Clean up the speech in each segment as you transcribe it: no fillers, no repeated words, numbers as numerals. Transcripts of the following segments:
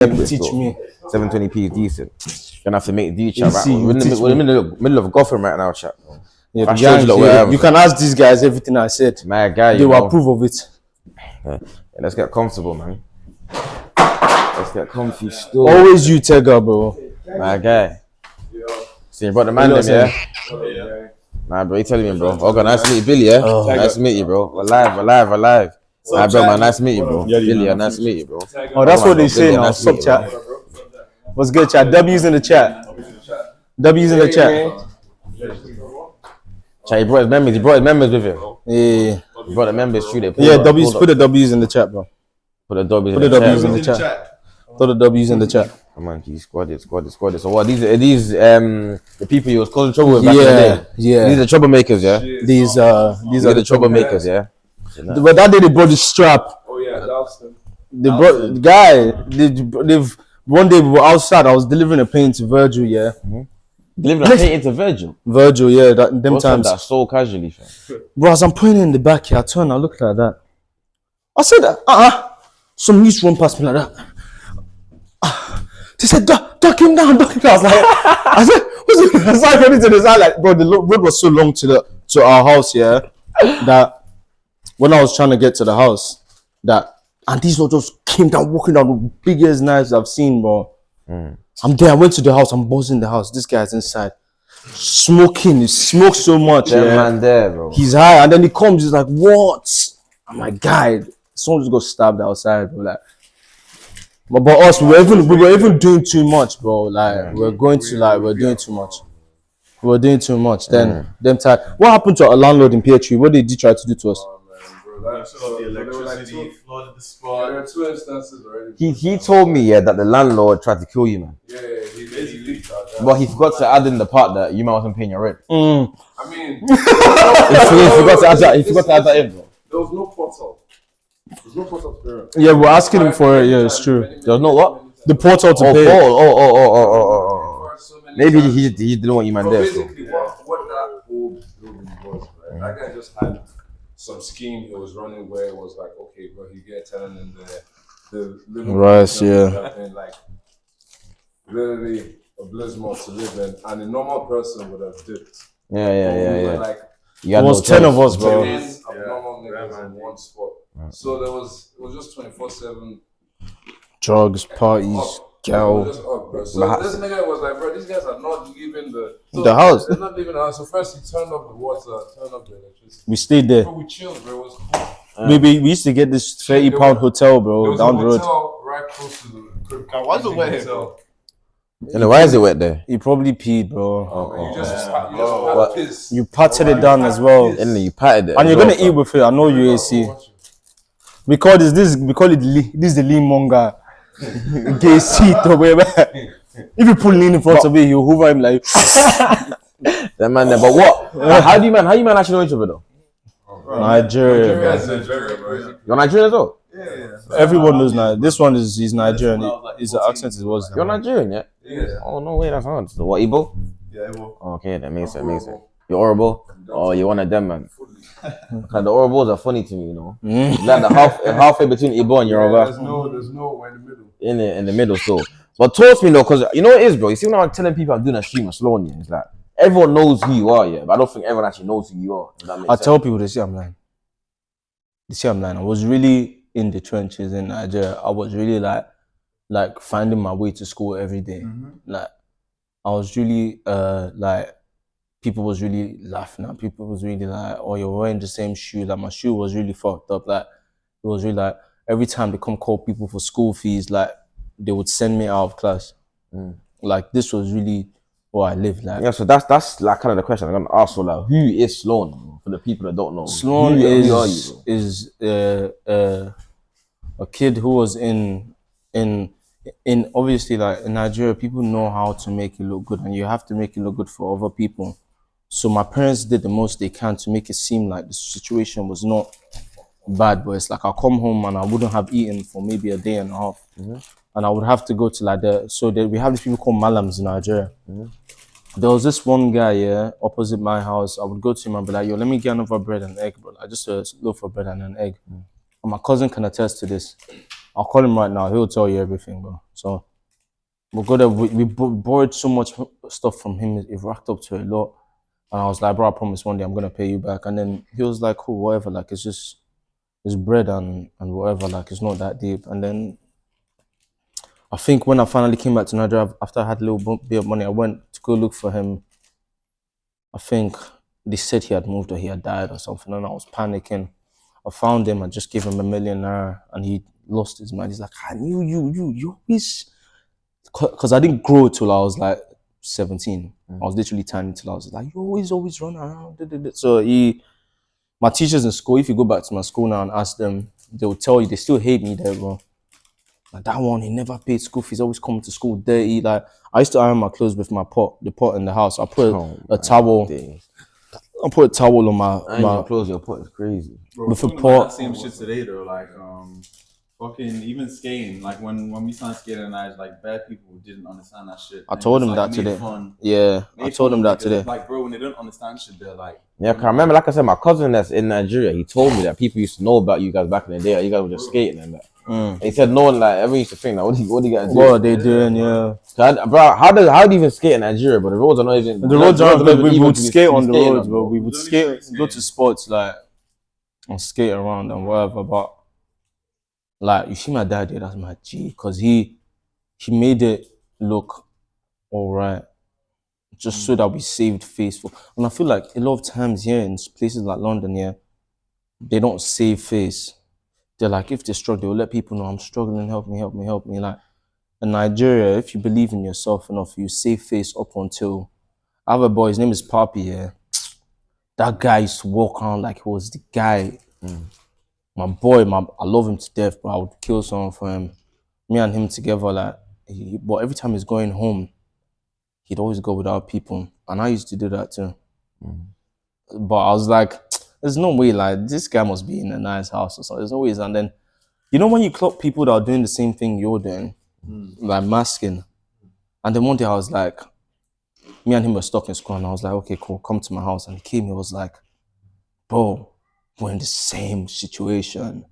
Teach me. 720p is decent. You're gonna have to make D chat, right? We're in the middle of Gotham right now, chat. Yeah, you can ask these guys everything I said. My guy, they will approve of it. Yeah, let's get comfortable, man. Let's get comfy still. Always you, Tega, bro. My guy. See, you brought the man them, yeah? Nah, bro, you telling me, bro. Okay, nice to meet you, Billy, yeah? Nice to meet you, bro. We're live. Nah, bro, man, nice to meet you, bro. Billy, nice to meet you, bro. Oh, that's what they say now. Stop chat. What's good, chat? W's in the chat. W's in the chat. Chat, he brought his members with him. Yeah. He brought the members through there. Yeah, W's, put the W's in the chat, bro. Put the W's in the chat. Put the W's in the chat. Come on, G, squad it. So what, these the people you was causing trouble with back in the day? Yeah. These are troublemakers, yeah? These are the troublemakers, yeah? But that day they brought the strap. Oh yeah, that was them. They brought the guy. They've one day we were outside. I was delivering a paint to Virgil. Yeah, Delivering a paint into Virgil. Virgil, yeah. Them times. That so casually, fam. Bro, as I'm pointing in the back here, I turn. I look like that. I said, some news run past me like that. They said, duck him down. I was like, I said, what's it? I started running to the side like, bro. The road was so long to our house, yeah, that. When I was trying to get to the house, and these lot just came down, walking down the biggest knives I've seen, bro. I'm there. I went to the house. I'm buzzing the house. This guy's inside, smoking. He smokes so much. Yeah, man, there, bro. He's high, and then he comes. He's like, "What?" I'm like, "Guy, someone just got stabbed outside, bro." Like, but us, we were even doing too much, bro. Like, we're doing too much. We were doing too much. Then, them time. What happened to our landlord in PH3? What did he try to do to us? The electricity flooded the spot. There are 2 instances already. He told me that the landlord tried to kill you, man. Yeah, he basically tried that. But he forgot to add in the part that you man wasn't paying your rent. I mean, he forgot to add that in, bro. There was no portal. There's no portal to pay rent. Yeah, we're asking him for it. Yeah, it's true. There was no what? The portal to pay. Oh. Maybe he didn't want you man there. Basically, what that whole building was, right? That guy just had some scheme he was running where it was like, okay, bro, you get a tenant in the living room, yeah, and like literally a blizzard to live in, and a normal person would have dipped. Yeah. Like it was 10 of us, bro. 10 abnormal niggas in one spot. So it was just 24/7 drugs, parties, gal. So this nigga was like, bro, these guys are not leaving the house. They're not leaving the house. So first he turned off the water, turned off the electricity. We stayed there. But we chilled, bro. It was cool. We used to get this £30 hotel, bro, down the road. Hotel right close to the crib. Why is it wet here? Why is it wet there? You probably peed, bro. You just piss. You patted it down as well. And you patted it. And you're gonna eat with it. I know you AC. We call it the lean monger. Gay seat or whatever. If you pull lean in front of it, he'll hoover him like that man there. But what? How do you man actually know each other though? Nigeria. You're Nigerian as well? Yeah. Everyone knows now. This one he's Nigerian. His accent was. You're Nigerian, yeah? Yeah. Oh no way, that's hard. So what, Igbo? Yeah, Igbo. Okay, that makes sense. You're horrible. Oh, you're one of them, man. Cause the Orobos are funny to me, you know. Like the halfway between Igbo and Yoruba. There's no we're in the middle. In the middle, so. But talk to me though, cause you know what it is, bro. You see when I'm telling people I'm doing a stream of Slawn, yeah, it's like everyone knows who you are, yeah. But I don't think everyone actually knows who you are. I tell people they say I'm lying. I was really in the trenches in Nigeria. I was really like finding my way to school every day. Like I was really like people was really laughing at. People was really like, oh, you're wearing the same shoe. Like my shoe was really fucked up. Like it was really like every time they come call people for school fees, like they would send me out of class. Like this was really where I lived. Like yeah, so that's like kind of the question I'm gonna ask. So like, who is Slawn for the people that don't know? Slawn is a kid who was in obviously like in Nigeria. People know how to make it look good, and you have to make it look good for other people. So my parents did the most they can to make it seem like the situation was not bad, but it's like I'll come home and I wouldn't have eaten for maybe a day and a half. And I would have to go to like we have these people called Malams in Nigeria. There was this one guy, yeah, opposite my house. I would go to him and be like, yo, let me get another bread and egg, bro. I just a loaf of bread and an egg. And my cousin can attest to this. I'll call him right now. He'll tell you everything, bro. So we'll go there. We borrowed so much stuff from him. It racked up to a lot. And I was like, bro, I promise one day I'm gonna pay you back. And then he was like, cool, whatever. Like it's bread and whatever. Like it's not that deep. And then I think when I finally came back to Nigeria after I had a little bit of money, I went to go look for him. I think they said he had moved or he had died or something, and I was panicking. I found him. I just gave him $1 million, and he lost his mind. He's like, I knew you always, because I didn't grow till I was like 17. I was literally tiny till I was like, you always run around. So my teachers in school, if you go back to my school now and ask them, they'll tell you they still hate me there, bro. Like that one, he never paid school fees, always coming to school dirty. Like I used to iron my clothes with the pot in the house. I put a towel. I put a towel on my clothes. Your pot is crazy. Bro, with a talking pot. about that same shit today though, like fucking even skating. Like when we started skating, and like bad people didn't understand that shit. I told him that today. Yeah, I told him that today. Like bro, when they don't understand shit, they're like. Yeah, cause I remember, like I said, my cousin that's in Nigeria, he told me that people used to know about you guys back in the day. You guys were just skating and that. And he said no one, like, everyone used to think, like, what do you guys do? What are they doing? Yeah. Bro, how do you even skate in Nigeria? But the roads are not even. The roads aren't good. We would skate on the roads, bro. We would skate, go to sports like and skate around and whatever. But like, you see my dad, that's my G, because he made it look all right, just so that we saved face. And I feel like a lot of times here in places like London, yeah, they don't save face. They're like, if they struggle, they'll let people know I'm struggling, help me. Like in Nigeria, if you believe in yourself enough, you save face up until I have a boy, his name is Papi, yeah. That guy used to walk around like he was the guy. My boy, I love him to death, but I would kill someone for him. Me and him together, like, but every time he's going home, he'd always go without people. And I used to do that too. But I was like, there's no way, like, this guy must be in a nice house or something. There's no ways. And then, you know, when you clock people that are doing the same thing you're doing, like masking. And then one day I was like, me and him were stuck in school, and I was like, okay, cool, come to my house. And he came, he was like, bro, we're in the same situation.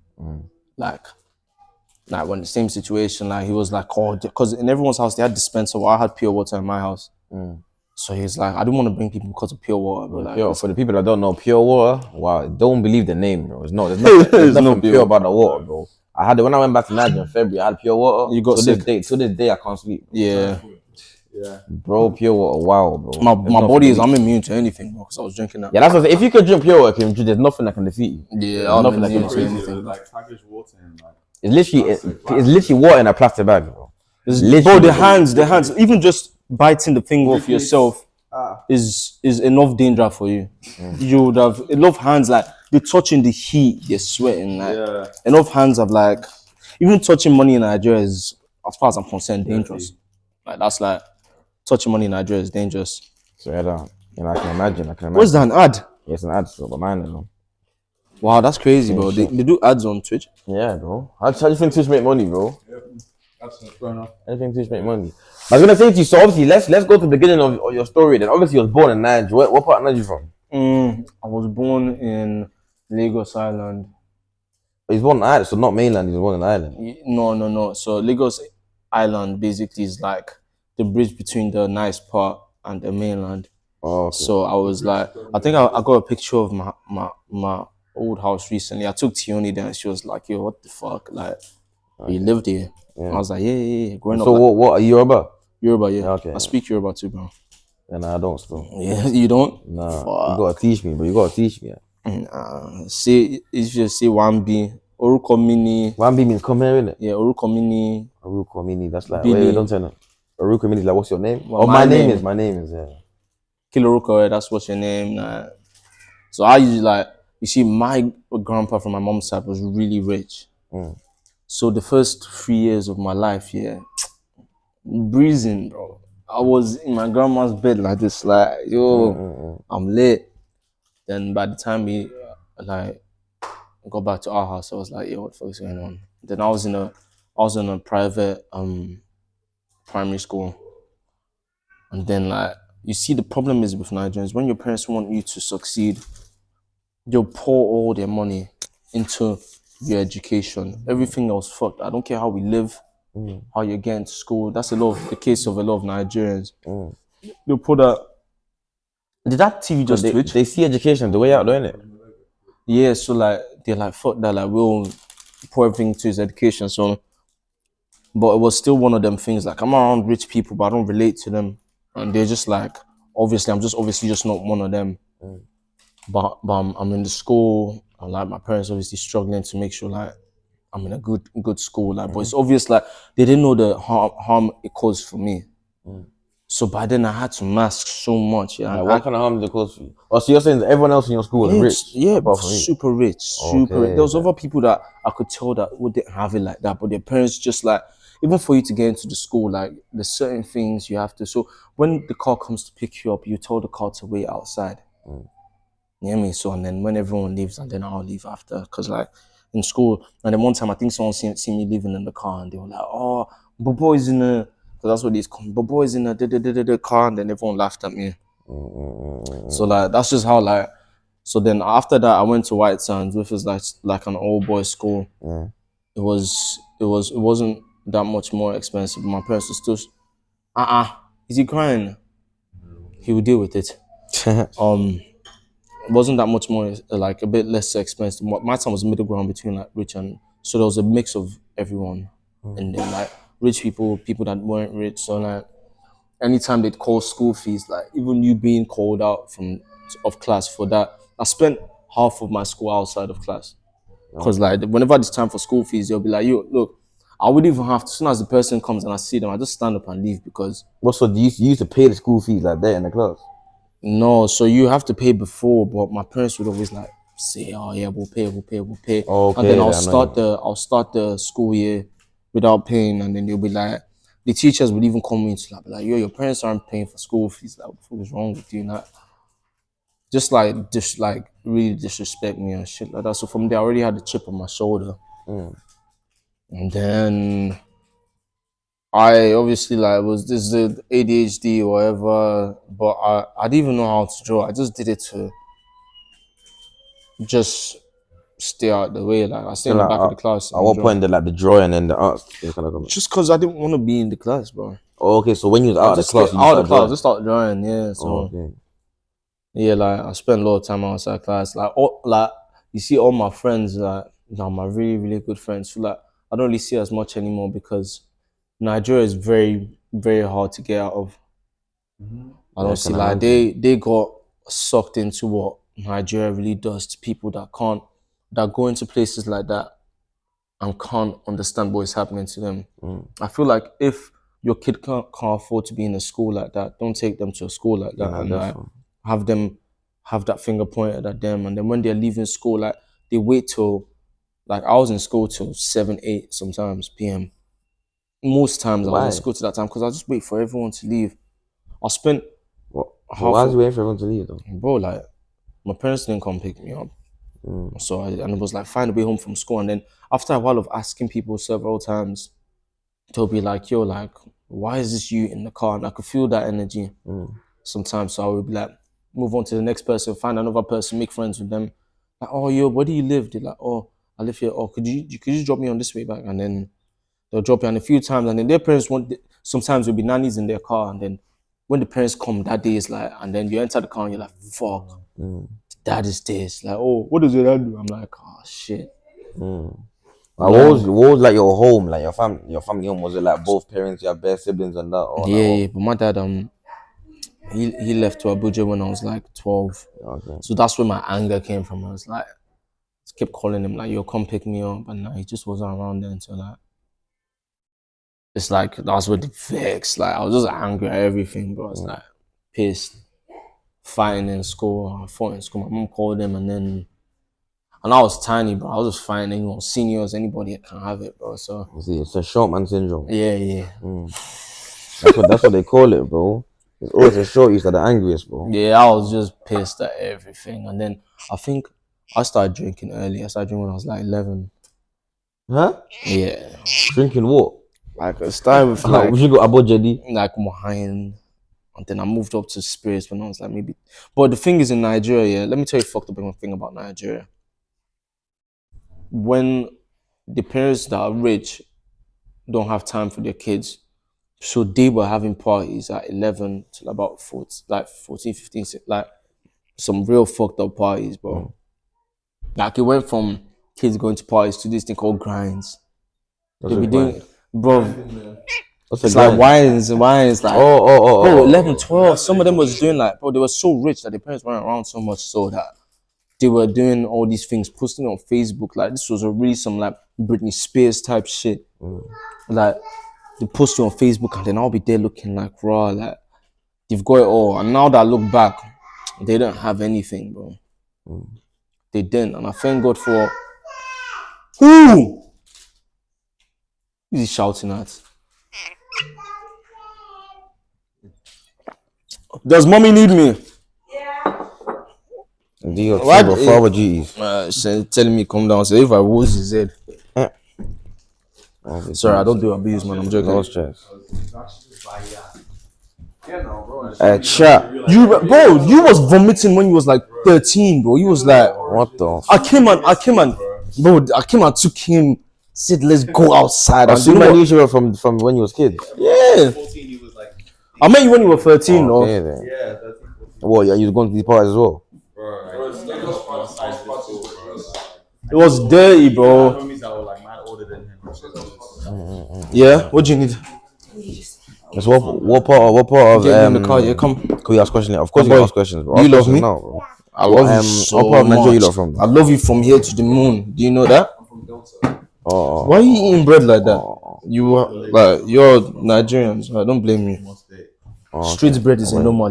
Like we're in the same situation. Like he was like, oh, because in everyone's house they had dispenser. I had pure water in my house. So he's like, I don't want to bring people because of pure water. But like, for the people that don't know, pure water, wow, don't believe the name, bro. There's nothing pure about the water, bro. I had it when I went back to Nigeria in February. I had pure water. You got sick. To this day, I can't sleep. Yeah. Bro, pure water, wow, bro. My body is, I'm immune to anything, bro, because I was drinking that. Yeah, that's what I'm saying. If you could drink pure water, there's nothing that can defeat you. Yeah, I'm nothing that immune can to defeat you. anything. Like packaged water and like. It's literally water in a plastic bag, bro. Bro, the hands, even just biting the finger off yourself is enough danger for you. You would have enough hands, like they're touching the heat, they're sweating. Like enough hands have like, even touching money in Nigeria is, as far as I'm concerned, dangerous. Like that's like touching money in Nigeria is dangerous. So I can imagine. What's that, an ad? Yeah, it's an ad, so but mine, though. Wow, that's crazy, bro. They do ads on Twitch. Yeah, bro. How do you think Twitch make money, bro? That's fair enough. I think Twitch make money. I was gonna say to you, so obviously let's go to the beginning of your story. Then obviously you was born in Nigeria. What part of Nigeria you from? I was born in Lagos Island. He's born in Ireland, so not mainland. He's born in Ireland. No. So Lagos Island basically is like the bridge between the nice part and the mainland. Oh, okay. So I was like, I think I got a picture of my old house recently. I took Tioni there and she was like, yo, what the fuck? Like, you lived here? Yeah. I was like, yeah. Growing so up, what are you Yoruba? Yoruba, yeah. Okay. I speak Yoruba too, bro. And I don't still. Yeah, you don't? Nah, you gotta teach me, bro. You gotta teach me. Say, if you say Wambi, Oruko Mini. Wambi means come here, innit? Yeah, Oruko Mini. Oruko Mini, that's like, Billy. wait, don't tell them. Oruko Mini is like, what's your name? Well, my name is, yeah. Kiloruko, that's what's your name. So I usually like, you see, my grandpa from my mom's side was really rich. So the first 3 years of my life, yeah, breezing, bro. I was in my grandma's bed like this, like, yo, I'm lit. Then by the time we like got back to our house, I was like, yo, what the fuck is going on? Then I was in a private primary school. And then like, you see, the problem is with Nigerians, when your parents want you to succeed, they'll pour all their money into your education. Everything else fucked. I don't care how we live, how you're getting to school. That's the case of a lot of Nigerians. They'll put that. Did that TV just twitch? They see education the way out, don't it? Yeah, so like they're like fuck that, like we'll pour everything to his education. So, but it was still one of them things. Like I'm around rich people, but I don't relate to them, and they're just like obviously I'm just not one of them. But I'm in the school, and like my parents obviously struggling to make sure like I'm in a good school. Like, but it's obvious like they didn't know the harm it caused for me. So by then I had to mask so much. Yeah, Like, what kind of harm did it cause for you? Oh, so you're saying that everyone else in your school was rich? Yeah, apart from you? super rich, super rich. There was other people that I could tell that didn't have it like that, but their parents just like, even for you to get into the school, like there's certain things you have to. So when the car comes to pick you up, you tell the car to wait outside. You hear me? So and then when everyone leaves, and then I'll leave after, cause like in school, and then one time I think someone seen me leaving in the car, and they were like, "Oh, boy's in the," because that's what these call boy's in the car, and then everyone laughed at me. So like that's just how like. So then after that, I went to White Sands, which is like an old boys school. It wasn't that much more expensive. My parents were still, is he crying? He will deal with it. It wasn't that much more, like a bit less expensive. My time was middle ground between like rich and, so there was a mix of everyone, and then like rich people that weren't rich. So like anytime they'd call school fees, like even you being called out of class for that, I spent half of my school outside of class, because like whenever it's time for school fees, they'll be like, "Yo, look, I wouldn't even have to." As soon as the person comes and I see them, I just stand up and leave, because So you used to pay the school fees like that in the class? no, so you have to pay before, but my parents would always like say, "Oh yeah, we'll pay." Okay, and then I'll start the school year without paying, and then they'll be like, the teachers would even come in to like, be like, "Yo, your parents aren't paying for school fees. Like, what is wrong with you?" Like, just like really disrespect me and shit like that. So from there, I already had a chip on my shoulder, and then I obviously like was this the ADHD or whatever, but I didn't even know how to draw. I just did it to just stay out the way. Like I stay in the back of the class. At what point did like the drawing and the arts kind of come? Just because I didn't want to be in the class, bro. Oh, okay, so when you was out of the class, I just started drawing. Yeah, so yeah, like I spent a lot of time outside class. Like you see all my friends, like my really really good friends. So like I don't really see as much anymore, because Nigeria is very very hard to get out of. I don't see like they got sucked into what Nigeria really does to people that go into places like that and can't understand what is happening to them. I feel like if your kid can't afford to be in a school like that, don't take them to a school like that, and like, have them have that finger pointed at them. And then when they're leaving school, like they wait till, like I was in school till 7, 8 sometimes PM. Most times I was in school to that time, because I just wait for everyone to leave. I spent why was you waiting for everyone to leave though? Bro, like my parents didn't come pick me up. So and it was like find a way home from school, and then after a while of asking people several times, they'll be like, "Yo, like, why is this you in the car?" And I could feel that energy sometimes. So I would be like, move on to the next person, find another person, make friends with them. Like, "Oh, yo, where do you live?" They're like, "Oh, I live here." "Oh, could you drop me on this way back?" And then they'll drop you on a few times, and then their parents sometimes there'll be nannies in their car, and then when the parents come that day, it's like, and then you enter the car and you're like, "Fuck, dad is this." Like, "Oh, what does your dad do?" I'm like, "Oh shit." Like, what was like your home, like your family home? Was it like both parents, you have bare siblings and that? Or yeah, but my dad he left to Abuja when I was like 12. So that's where my anger came from. I was like, kept calling him like, "Yo, come pick me up," and he just wasn't around then. So like, it's like that's what the vex. Like I was just angry at everything, bro. I was like pissed, fighting in school. I fought in school. My mom called him, and I was tiny, bro. I was just fighting anyone, seniors, anybody that can have it, bro. So it's a short man syndrome. Yeah. That's what they call it, bro. It's always a shorties that are the angriest, bro. Yeah, I was just pissed at everything, and then I think I started drinking early. I started drinking when I was like 11. Huh? Yeah. Drinking what? Like I started with like you got abojedi, like wine, and then I moved up to spirits when I was like maybe. But the thing is in Nigeria, yeah, let me tell you a fucked up thing about Nigeria. when the parents that are rich don't have time for their kids, so they were having parties at 11 till about 14, like 14, 15, like some real fucked up parties, bro. Like it went from kids going to parties to this thing called grinds. What's They be a doing, grind? bro. What's a It's like grind? wines, like bro, 11, 12. Some of them was doing like, bro, they were so rich that their parents weren't around so much so that they were doing all these things, posting on Facebook. Like this was a really some like Britney Spears type shit. Like they post it on Facebook and then I'll be there looking like raw, like they've got it all. And now that I look back, they don't have anything, bro. They didn't, and I thank God for who is he shouting at? Does mommy need me? Do your What? team or father duties? She's telling me come down. Say if I was his head. Sorry, I don't do abuse, man. I'm joking. No stress. Chat. You was vomiting when you was like 13, bro. You was like, What the? I came and took him. Said let's go outside. And So you you know man what? knew you from when you was kids. Yeah. 14, he was like, I met you when you were 13, though. Okay then. yeah, 13, 14. Well, yeah, you was going to these parties as well. It was dirty, bro. Homies that were like mad older than him. Yeah. What do you need? So what part of Get in the car. Yeah, come. Can we ask questions? Of course, you boy, can ask questions, bro. you Ask love questions me? now, bro. I love you so what part of Nigeria you much. lot from? I love you from here to the moon. Do you know that? Oh, Why are you eating bread like that? You are like you're Nigerian, so I don't blame you. Street bread is normal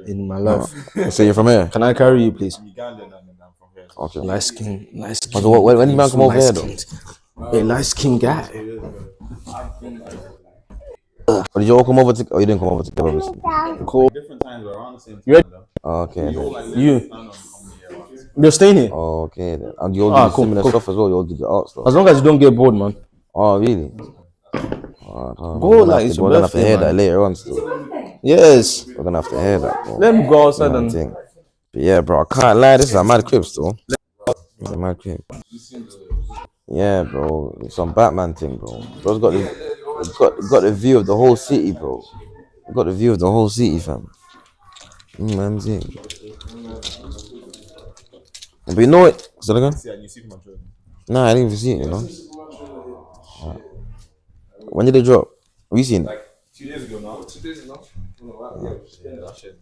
in my life. so you're from here? Can I carry you, please? Okay. Light skin. So when did you man come over here though? A light skin guy. Or did you all come over to? Oh, you didn't come over together, obviously. Cool. Different times, but around the same time. You ready? Though. Oh, okay. Then. You. You're staying here. Oh, okay then. And you all do cool, similar cool. stuff as well. You all do the art stuff. As long as you don't get bored, man. Oh, really? Go like it's your We're gonna have to birthday, hear man. that later on. Still. Yes. We're gonna have to hear that, bro. Let me go outside I and think. But yeah, bro. I can't lie. This is a mad crib, still. It's a mad crib. Yeah, bro. It's some Batman thing, bro. Bro's got got the view of the whole city, bro. Got the view of the whole city, fam. Man, but you know what? Is that again? Nah, I didn't even see it, you know. When did they drop? Have you seen it? Like 2 days ago now. 2 days ago.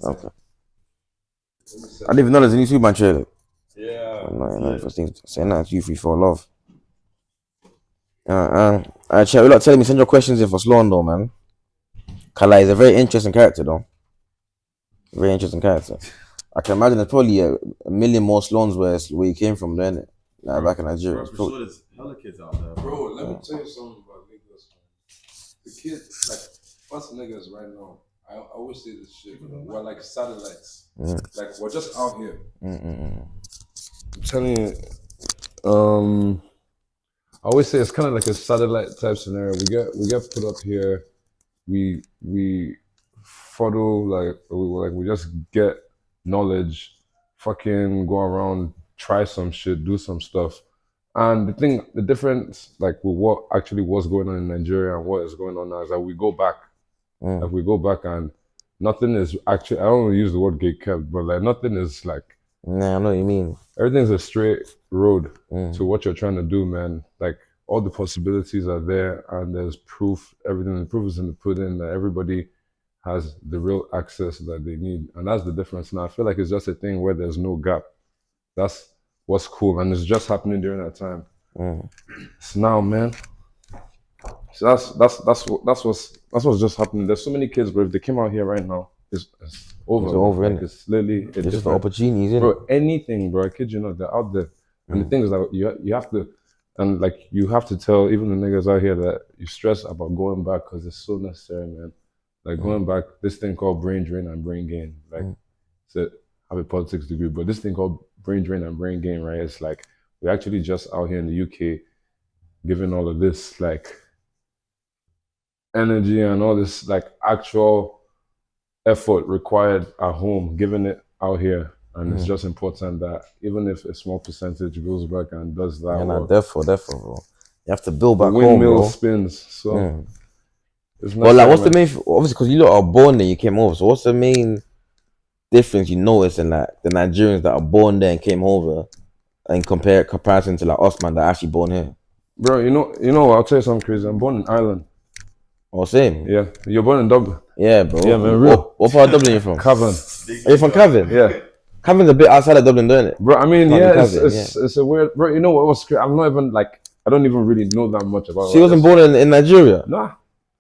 Okay. I didn't even know there's a new Superman trailer. Yeah. No, first thing saying that to you, 3-4 love. Chat, you lot telling me send your questions in for Slawn though, man. Kala is a very interesting character though. Very interesting character. I can imagine there's probably a million more Slawns where he came from there, innit? Like back in Nigeria. Bro, for sure, there's hella kids out there. Bro, let me tell you something about niggas. The kids, like, us niggas right now, I always say this shit, we're like satellites. Like, we're just out here. Mm-mm. I'm telling you, I always say it's kind of like a satellite type scenario. We get put up here, we follow we just get knowledge, fucking go around, try some shit, do some stuff. And the difference, like with what actually was going on in Nigeria and what is going on now is that we go back. Like we go back and nothing is actually, I don't want to use the word gate kept, but like nothing is like, Nah, I know what you mean. everything's a straight road to what you're trying to do, man. Like all the possibilities are there and there's proof, everything, the proof is in the pudding that everybody has the real access that they need. And that's the difference. Now I feel like it's just a thing where there's no gap. That's what's cool. And it's just happening during that time. So now, man. So that's what's just happening. There's so many kids, bro. If they came out here right now, it's over. It's over, like, innit? it's literally It's just the opportunities, innit? bro. Anything, bro. I kid you not, they're out there. And the thing is that you have to, and like you have to tell even the niggas out here that you stress about going back because it's so necessary, man. Like going back, this thing called brain drain and brain gain. Like, so I have a politics degree, but this thing called brain drain and brain gain, right? It's like we're actually just out here in the UK giving all of this like energy and all this like actual effort required at home, giving it out here. And it's just important that even if a small percentage goes back and does that, therefore, bro. You have to build back the home, windmill bro. spins. So, it's not But like, what's the main? Obviously, because you lot are born there, you came over. So, what's the main difference you notice in like the Nigerians that are born there and came over, and comparison to like us, man, that are actually born here? Bro, you know, I'll tell you something crazy. I'm born in Ireland. Oh, same. Yeah, you're born in Dublin. Yeah, bro. Yeah, man, real. What part of Dublin are you from? Cavan. Are you from Cavan? Yeah. Cavan's a bit outside of Dublin, don't it? Bro, I mean, Can't be yeah, Cavan, it's a weird. Bro, you know what was crazy? I'm not even like, I don't even really know that much about. She wasn't born in Nigeria. Nah.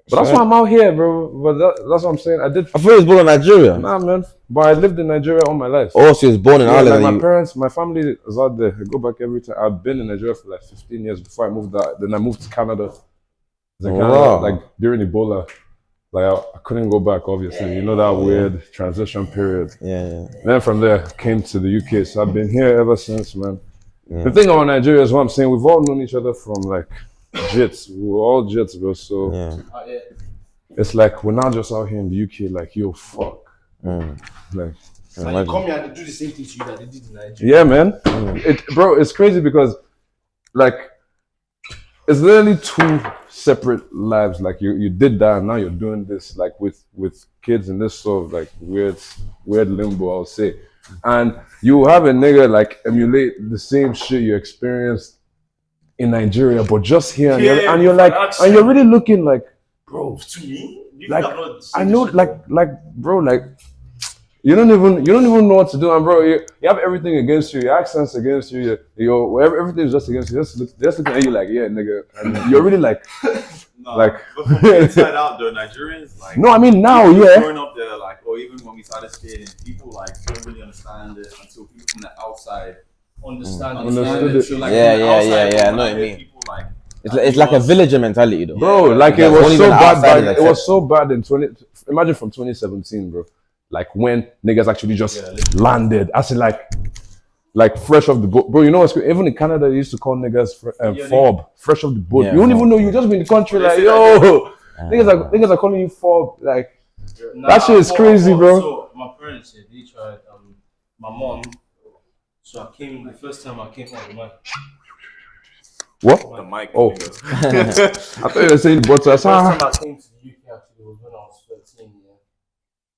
But that's why I'm out here, bro. But that's what I'm saying. I thought he was born in Nigeria. Nah, man. But I lived in Nigeria all my life. Oh, she was born in Ireland. Like my parents, my family is out there. I go back every time. I've been in Nigeria for like 15 years before I moved out. Then I moved to Canada. Like during Ebola. Like I couldn't go back, obviously. You know that weird transition period. Yeah. Then from there, came to the UK. So I've been here ever since, man. Yeah. The thing about Nigeria is what I'm saying. We've all known each other from like jits. We were all jits, bro. So it's like we're not just out here in the UK. Like yo, fuck. Like you come here and do the same thing to you that they did in Nigeria. Yeah, man. Bro, it's crazy because like it's literally two separate lives. Like you did that and now you're doing this like with kids in this sort of like weird limbo, I'll say. And you have a nigga like emulate the same shit you experienced in Nigeria, but just here and you're like and you're really looking like, bro, to me, like I know like bro, like you don't even know what to do, and bro, you have everything against you, your accent's against you, everything's just against you. Just looking at you like, yeah, nigga, and you're really like, but from the inside out, the Nigerians, like, no, I mean now, growing up there, like, or even when we started skating, people like don't really understand it until people from the outside understood it. So, like, I know what you mean. People like. It's like a villager mentality, though. Bro, like it was so bad. It was so bad in imagine from 2017, bro. Like when niggas actually just landed, I said like fresh off the boat, bro. You know what's good? Even in Canada, they used to call niggas fob, fresh off the boat. You don't even know, you just been in the country, like yo, niggas are calling you fob, like that shit is crazy, bro. So my parents said they tried. My mom. So I came the first time I came on the mic. What? The mic. Oh, I thought you were saying, but the first time I came to the UK actually was when I was 13.